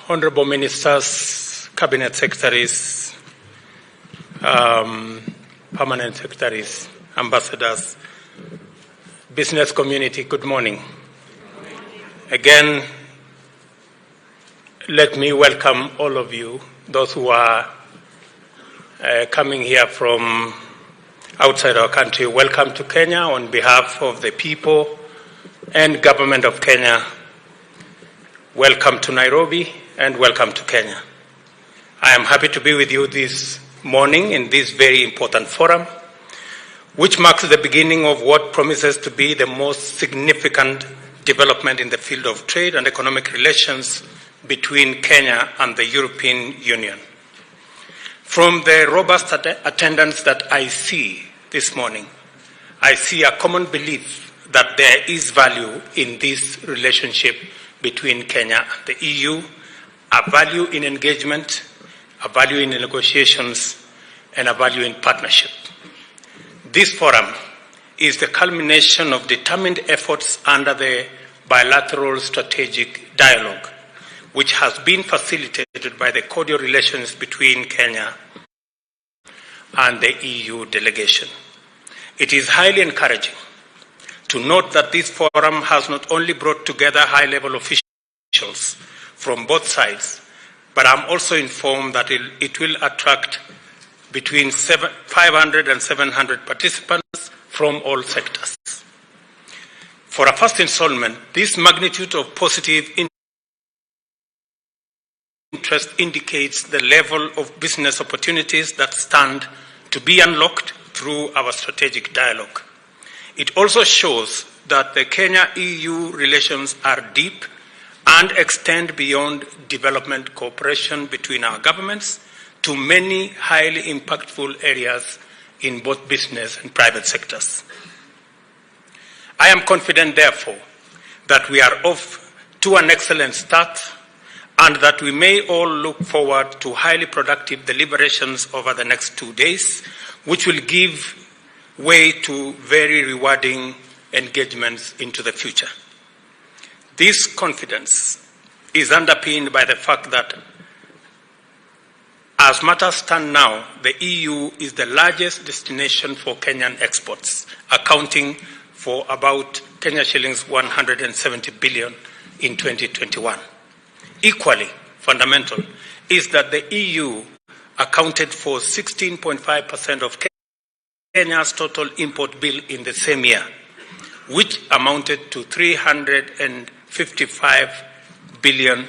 Honorable Ministers, Cabinet Secretaries, Permanent Secretaries, Ambassadors, business community, good morning. Again, let me welcome all of you, those who are coming here from outside our country. Welcome to Kenya on behalf of the people and government of Kenya. Welcome to Nairobi and welcome to Kenya. I am happy to be with you this morning in this very important forum, which marks the beginning of what promises to be the most significant development in the field of trade and economic relations between Kenya and the European Union. From the robust attendance that I see this morning, I see a common belief that there is value in this relationship between Kenya and the EU, a value in engagement, a value in negotiations, and a value in partnership. This forum is the culmination of determined efforts under the bilateral strategic dialogue, which has been facilitated by the cordial relations between Kenya and the EU delegation. It is highly encouraging to note that this forum has not only brought together high-level officials from both sides, but I'm also informed that it will attract between 500 and 700 participants from all sectors. For a first installment, this magnitude of positive interest indicates the level of business opportunities that stand to be unlocked through our strategic dialogue. It also shows that the Kenya-EU relations are deep and extend beyond development cooperation between our governments to many highly impactful areas in both business and private sectors. I am confident, therefore, that we are off to an excellent start and that we may all look forward to highly productive deliberations over the next 2 days, which will give way to very rewarding engagements into the future. This confidence is underpinned by the fact that, as matters stand now, the EU is the largest destination for Kenyan exports, accounting for about Kenya shillings 170 billion in 2021. Equally fundamental is that the EU accounted for 16.5% of Kenya's total import bill in the same year, which amounted to 355 billion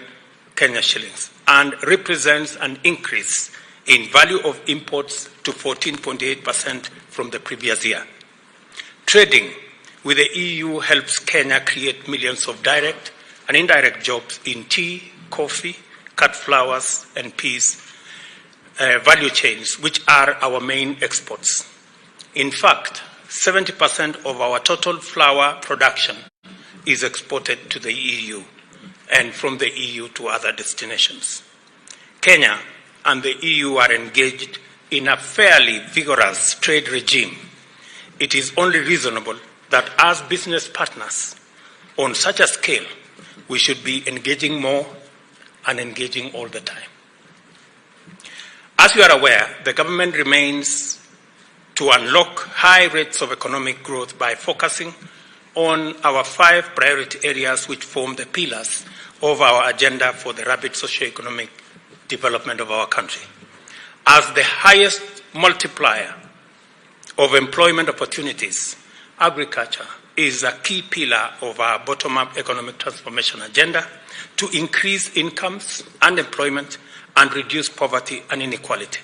Kenya shillings and represents an increase in value of imports to 14.8% from the previous year. Trading with the EU helps Kenya create millions of direct and indirect jobs in tea, coffee, cut flowers, and peas value chains, which are our main exports. In fact, 70% of our total flour production is exported to the EU and from the EU to other destinations. Kenya and the EU are engaged in a fairly vigorous trade regime. It is only reasonable that as business partners on such a scale, we should be engaging more and engaging all the time. As you are aware, the government remains to unlock high rates of economic growth by focusing on our 5 priority areas which form the pillars of our agenda for the rapid socio-economic development of our country. As the highest multiplier of employment opportunities, agriculture is a key pillar of our bottom-up economic transformation agenda to increase incomes and employment and reduce poverty and inequality.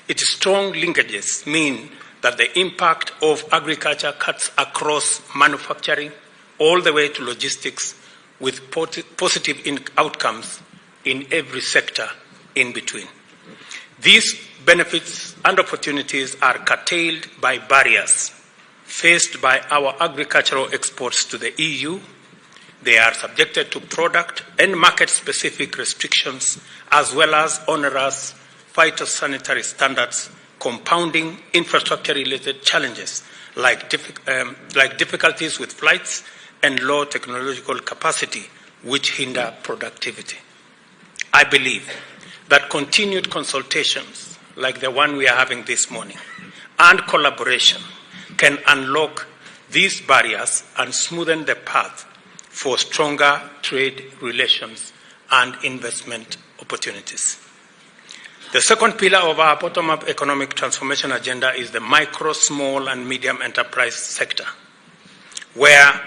Its strong linkages mean that the impact of agriculture cuts across manufacturing all the way to logistics with positive outcomes in every sector in between. These benefits and opportunities are curtailed by barriers faced by our agricultural exports to the EU. They are subjected to product and market-specific restrictions as well as onerous phytosanitary standards, compounding infrastructure-related challenges like difficulties with flights and low technological capacity, which hinder productivity. I believe that continued consultations like the one we are having this morning and collaboration can unlock these barriers and smoothen the path for stronger trade relations and investment opportunities. The second pillar of our bottom-up economic transformation agenda is the micro, small, and medium enterprise sector, where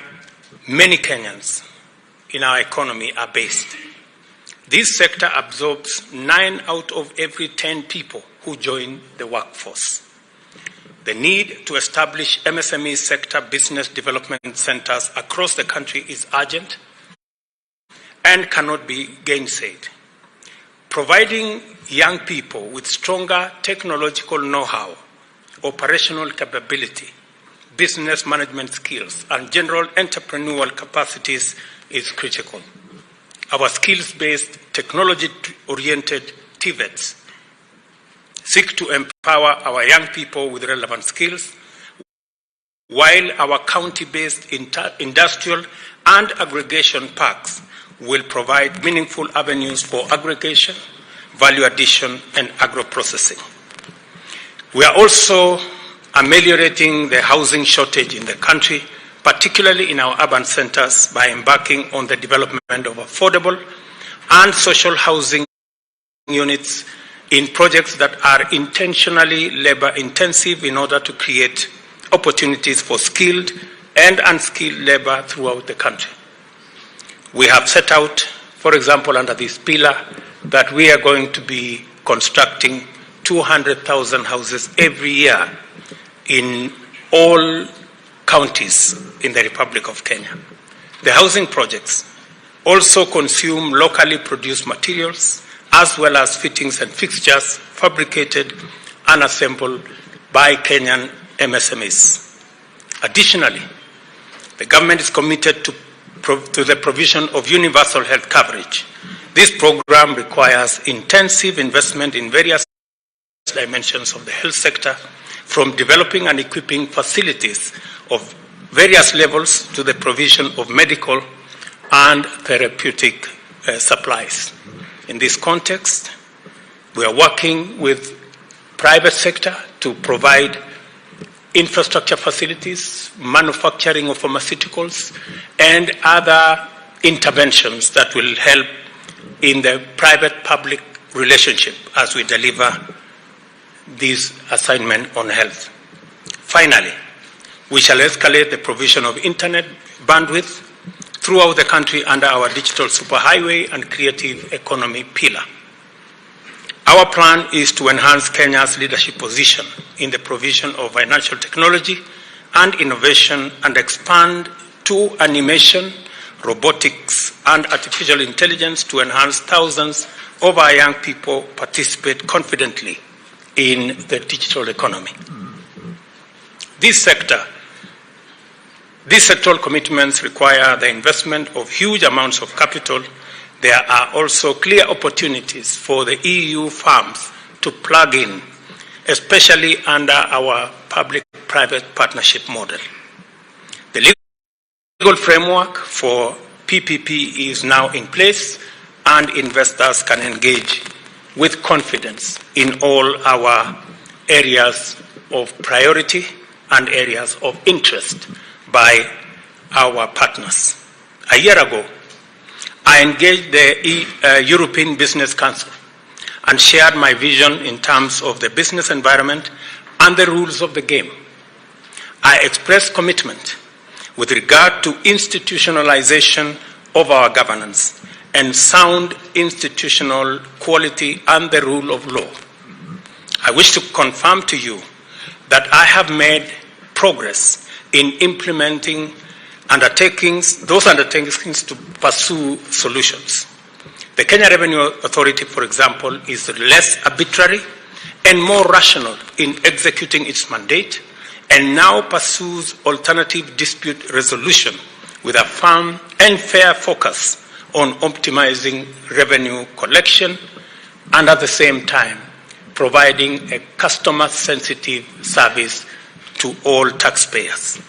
many Kenyans in our economy are based. This sector absorbs 9 out of every 10 people who join the workforce. The need to establish MSME sector business development centers across the country is urgent and cannot be gainsaid. Providing young people with stronger technological know-how, operational capability, business management skills, and general entrepreneurial capacities is critical. Our skills-based, technology-oriented TVETs seek to empower our young people with relevant skills, while our county-based industrial and aggregation parks will provide meaningful avenues for aggregation, value addition, and agro-processing. We are also ameliorating the housing shortage in the country, particularly in our urban centers, by embarking on the development of affordable and social housing units in projects that are intentionally labor-intensive in order to create opportunities for skilled and unskilled labor throughout the country. We have set out, for example, under this pillar, that we are going to be constructing 200,000 houses every year in all counties in the Republic of Kenya. The housing projects also consume locally produced materials as well as fittings and fixtures fabricated and assembled by Kenyan MSMEs. Additionally, the government is committed to the provision of universal health coverage. This program requires intensive investment in various dimensions of the health sector, from developing and equipping facilities of various levels to the provision of medical and therapeutic supplies. In this context, we are working with private sector to provide infrastructure facilities, manufacturing of pharmaceuticals, and other interventions that will help in the private-public relationship as we deliver this assignment on health. Finally, we shall escalate the provision of internet bandwidth throughout the country under our digital superhighway and creative economy pillar. Our plan is to enhance Kenya's leadership position in the provision of financial technology and innovation and expand to animation, robotics, and artificial intelligence to enhance thousands of our young people participate confidently in the digital economy. These sectoral commitments require the investment of huge amounts of capital. There are also clear opportunities for the EU firms to plug in, especially under our public-private partnership model. The legal framework for PPP is now in place, and investors can engage with confidence in all our areas of priority and areas of interest by our partners. A year ago, I engaged the European Business Council and shared my vision in terms of the business environment and the rules of the game. I expressed commitment with regard to institutionalization of our governance and sound institutional quality and the rule of law. I wish to confirm to you that I have made progress in implementing those undertakings to pursue solutions. The Kenya Revenue Authority, for example, is less arbitrary and more rational in executing its mandate, and now pursues alternative dispute resolution with a firm and fair focus on optimizing revenue collection and at the same time providing a customer-sensitive service to all taxpayers.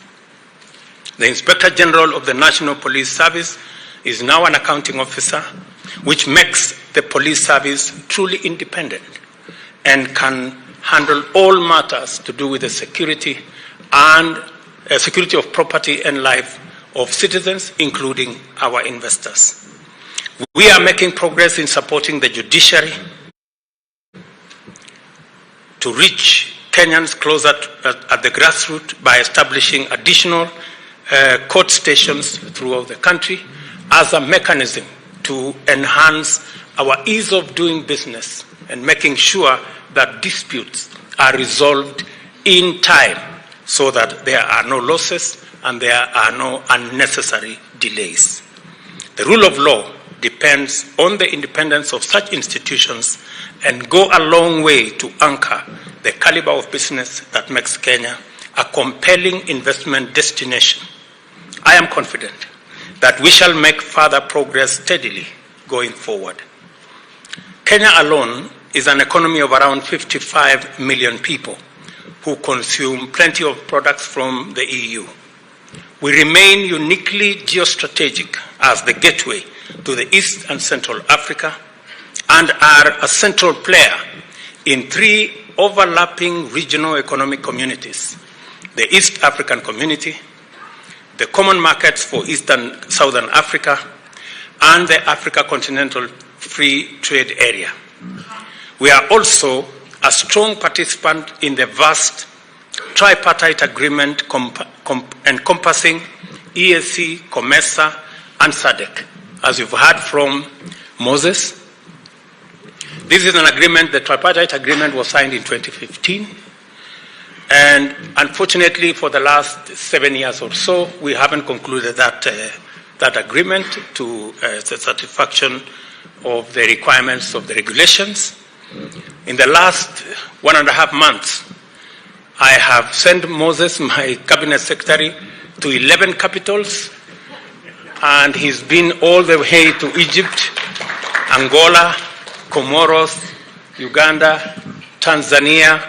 The Inspector General of the National Police Service is now an accounting officer, which makes the police service truly independent and can handle all matters to do with the security and security of property and life of citizens, including our investors. We are making progress in supporting the judiciary to reach Kenyans closer at the grassroots by establishing additional court stations throughout the country as a mechanism to enhance our ease of doing business and making sure that disputes are resolved in time so that there are no losses and there are no unnecessary delays. The rule of law depends on the independence of such institutions and go a long way to anchor the caliber of business that makes Kenya a compelling investment destination. I am confident that we shall make further progress steadily going forward. Kenya alone is an economy of around 55 million people who consume plenty of products from the EU. We remain uniquely geostrategic as the gateway to the East and Central Africa and are a central player in 3 overlapping regional economic communities: the East African Community, the Common Markets for East and Southern Africa, and the Africa Continental Free Trade Area. We are also a strong participant in the vast tripartite agreement encompassing EAC, COMESA, and SADC. As you've heard from Moses, this is an agreement, the tripartite agreement was signed in 2015, and unfortunately for the last 7 years or so, we haven't concluded that agreement to the satisfaction of the requirements of the regulations. In the last 1.5 months, I have sent Moses, my cabinet secretary, to 11 capitals, and he's been all the way to Egypt, Angola, Comoros, Uganda, Tanzania,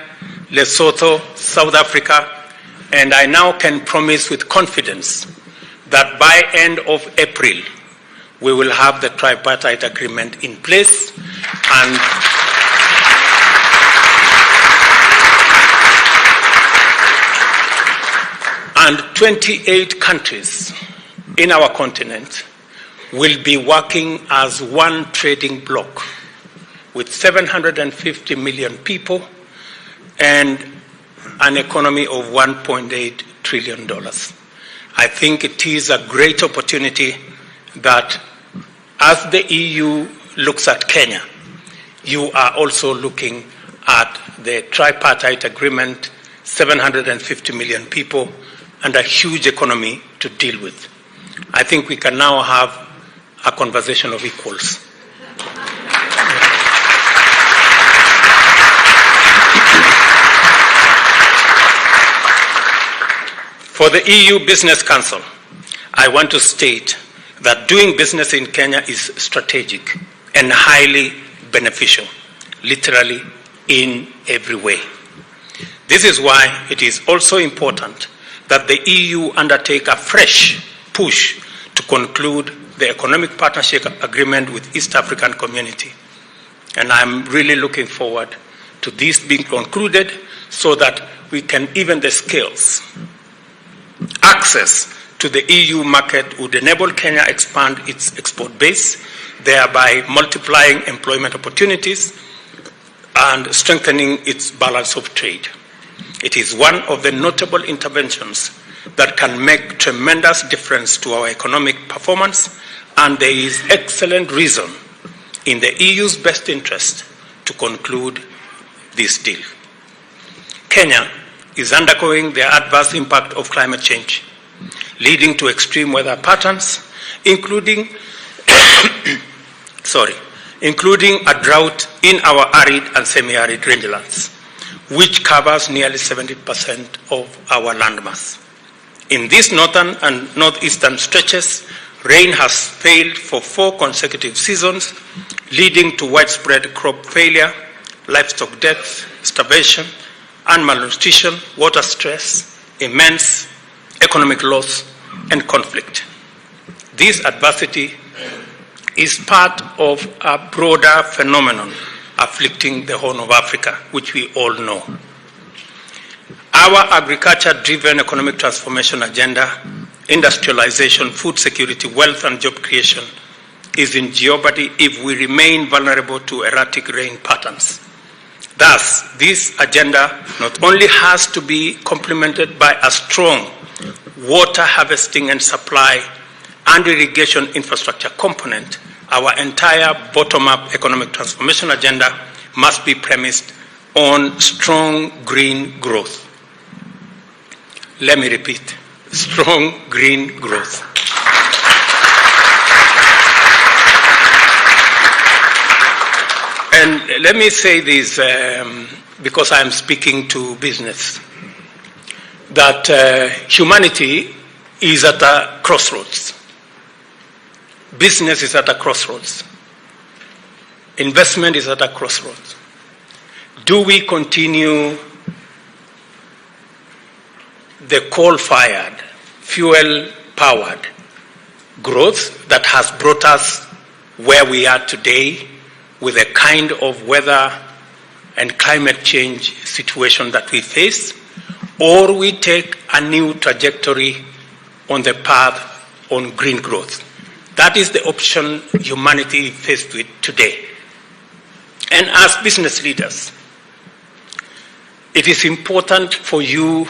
Lesotho, South Africa, and I now can promise with confidence that by end of April, we will have the tripartite agreement in place, and 28 countries in our continent will be working as one trading bloc with 750 million people and an economy of $1.8 trillion. I think it is a great opportunity that as the EU looks at Kenya, you are also looking at the tripartite agreement, 750 million people, and a huge economy to deal with. I think we can now have a conversation of equals. For the EU Business Council, I want to state that doing business in Kenya is strategic and highly beneficial, literally in every way. This is why it is also important that the EU undertake a fresh push to conclude the economic partnership agreement with East African Community. And I'm really looking forward to this being concluded so that we can even the scales. Access to the EU market would enable Kenya expand its export base, thereby multiplying employment opportunities and strengthening its balance of trade. It is one of the notable interventions that can make tremendous difference to our economic performance, and there is excellent reason in the EU's best interest to conclude this deal. Kenya is undergoing the adverse impact of climate change, leading to extreme weather patterns, including a drought in our arid and semi-arid rangelands, which covers nearly 70% of our landmass. In these northern and northeastern stretches, rain has failed for 4 consecutive seasons, leading to widespread crop failure, livestock deaths, starvation, and malnutrition, water stress, immense economic loss, and conflict. This adversity is part of a broader phenomenon afflicting the Horn of Africa, which we all know. Our agriculture-driven economic transformation agenda, industrialization, food security, wealth and job creation is in jeopardy if we remain vulnerable to erratic rain patterns. Thus, this agenda not only has to be complemented by a strong water harvesting and supply and irrigation infrastructure component, our entire bottom-up economic transformation agenda must be premised on strong green growth. Let me repeat, strong green growth. And let me say this, because I am speaking to business, that humanity is at a crossroads. Business is at a crossroads. Investment is at a crossroads. Do we continue the coal-fired, fuel-powered growth that has brought us where we are today with the kind of weather and climate change situation that we face, or we take a new trajectory on the path on green growth? That is the option humanity is faced with today. And as business leaders, it is important for you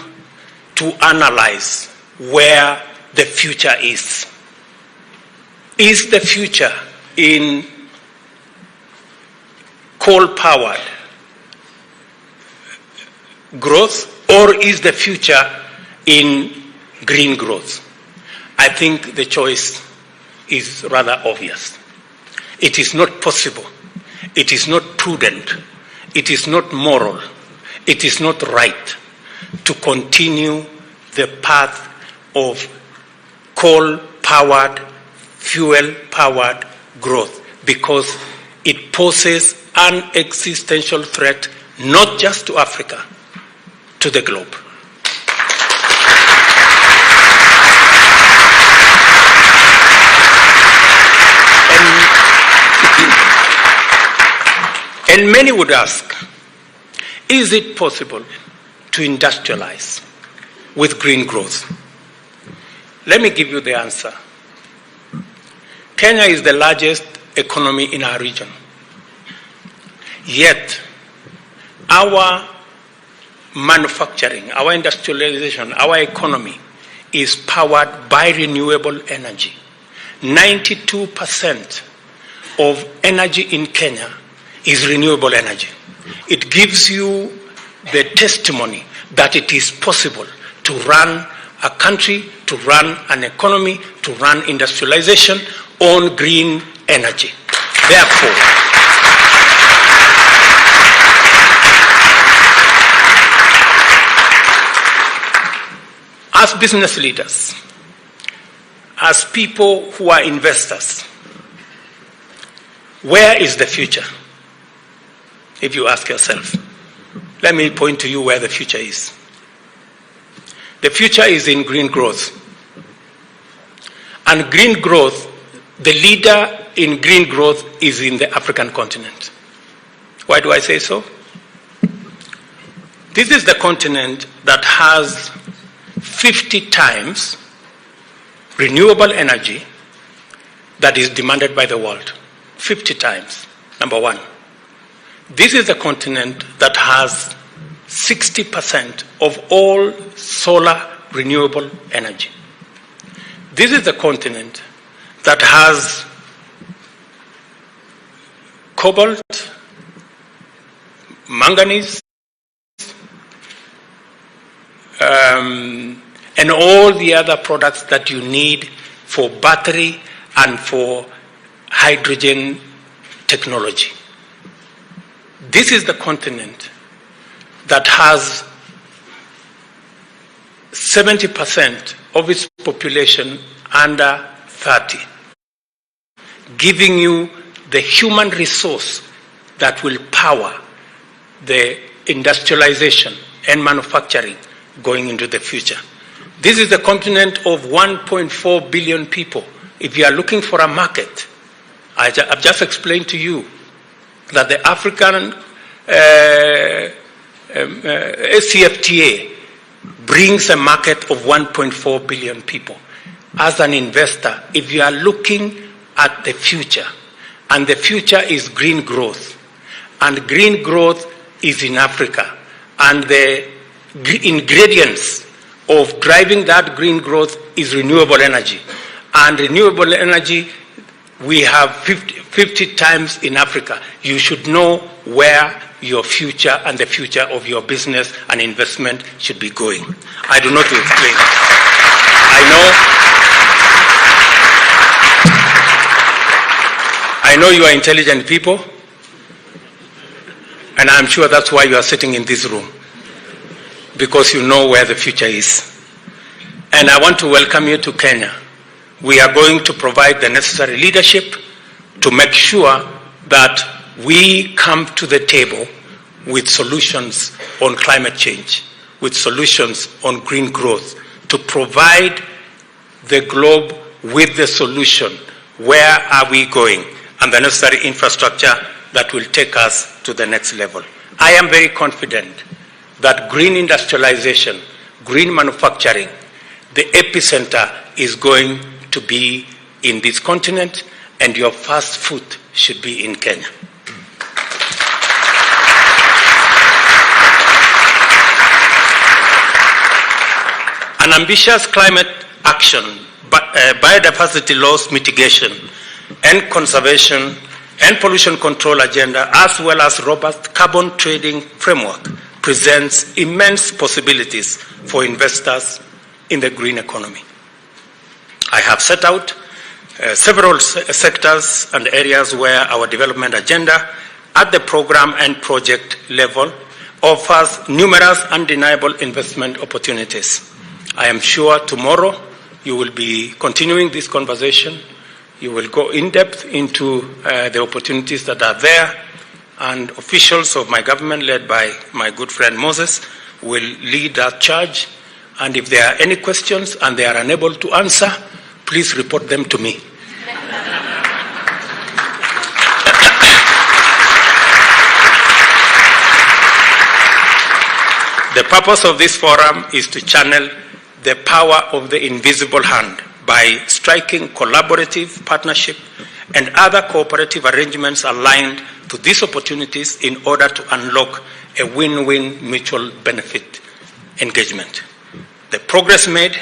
to analyze where the future is. Is the future in coal-powered growth, or is the future in green growth? I think the choice is rather obvious. It is not possible. It is not prudent. It is not moral. It is not right to continue the path of coal-powered, fuel-powered growth, because it poses an existential threat not just to Africa, to the globe. And many would ask, is it possible to industrialize with green growth? Let me give you the answer. Kenya is the largest economy in our region. Yet, our manufacturing, our industrialization, our economy is powered by renewable energy. 92% of energy in Kenya is renewable energy. It gives you the testimony that it is possible to run a country, to run an economy, to run industrialization on green energy. Therefore, as business leaders, as people who are investors, where is the future? If you ask yourself, let me point to you where the future is. The future is in green growth. And green growth, the leader in green growth is in the African continent. Why do I say so? This is the continent that has 50 times renewable energy that is demanded by the world. 50 times, number one. This is the continent that has 60% of all solar renewable energy. This is the continent that has cobalt, manganese, and all the other products that you need for battery and for hydrogen technology. This is the continent that has 70% of its population under 30, giving you the human resource that will power the industrialization and manufacturing going into the future. This is the continent of 1.4 billion people. If you are looking for a market I've just explained to you that the African CFTA brings a market of 1.4 billion people. As an investor, if you are looking at the future, and the future is green growth, and green growth is in Africa, and the ingredients of driving that green growth is renewable energy. And renewable energy, we have 50 times in Africa. You should know where your future and the future of your business and investment should be going. I do not explain. I know you are intelligent people, and I'm sure that's why you are sitting in this room, because you know where the future is. And I want to welcome you to Kenya. We are going to provide the necessary leadership to make sure that we come to the table with solutions on climate change, with solutions on green growth, to provide the globe with the solution. Where are we going? And the necessary infrastructure that will take us to the next level. I am very confident that green industrialization, green manufacturing, the epicenter is going to be in this continent, and your first foot should be in Kenya. An ambitious climate action, biodiversity loss mitigation and conservation and pollution control agenda, as well as robust carbon trading framework, presents immense possibilities for investors in the green economy. I have set out several sectors and areas where our development agenda at the program and project level offers numerous undeniable investment opportunities. I am sure tomorrow you will be continuing this conversation. You will go in depth into the opportunities that are there, and officials of my government, led by my good friend Moses, will lead that charge. And if there are any questions and they are unable to answer, please report them to me. The purpose of this forum is to channel the power of the invisible hand by striking collaborative partnership and other cooperative arrangements aligned to these opportunities in order to unlock a win-win mutual benefit engagement. The progress made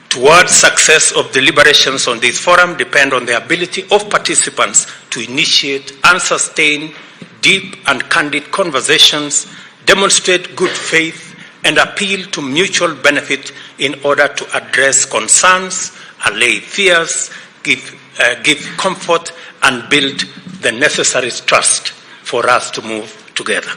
towards success of deliberations on this forum depend on the ability of participants to initiate and sustain deep and candid conversations, demonstrate good faith, and appeal to mutual benefit in order to address concerns, allay fears, give comfort, and build the necessary trust for us to move together.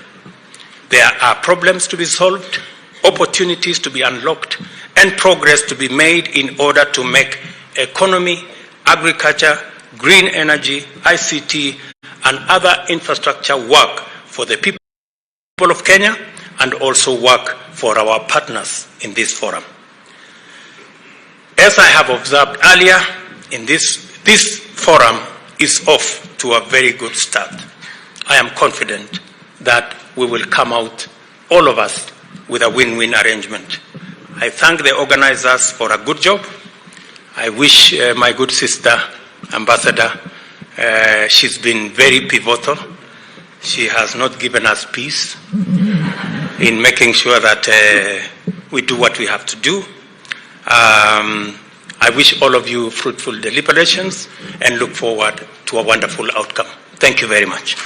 There are problems to be solved, opportunities to be unlocked, and progress to be made in order to make economy, agriculture, green energy, ICT, and other infrastructure work for the people of Kenya and also work for our partners in this forum. As I have observed earlier, in this forum is off to a very good start. I am confident that we will come out, all of us, with a win-win arrangement. I thank the organizers for a good job. I wish my good sister, Ambassador, she's been very pivotal. She has not given us peace in making sure that we do what we have to do. I wish all of you fruitful deliberations and look forward to a wonderful outcome. Thank you very much.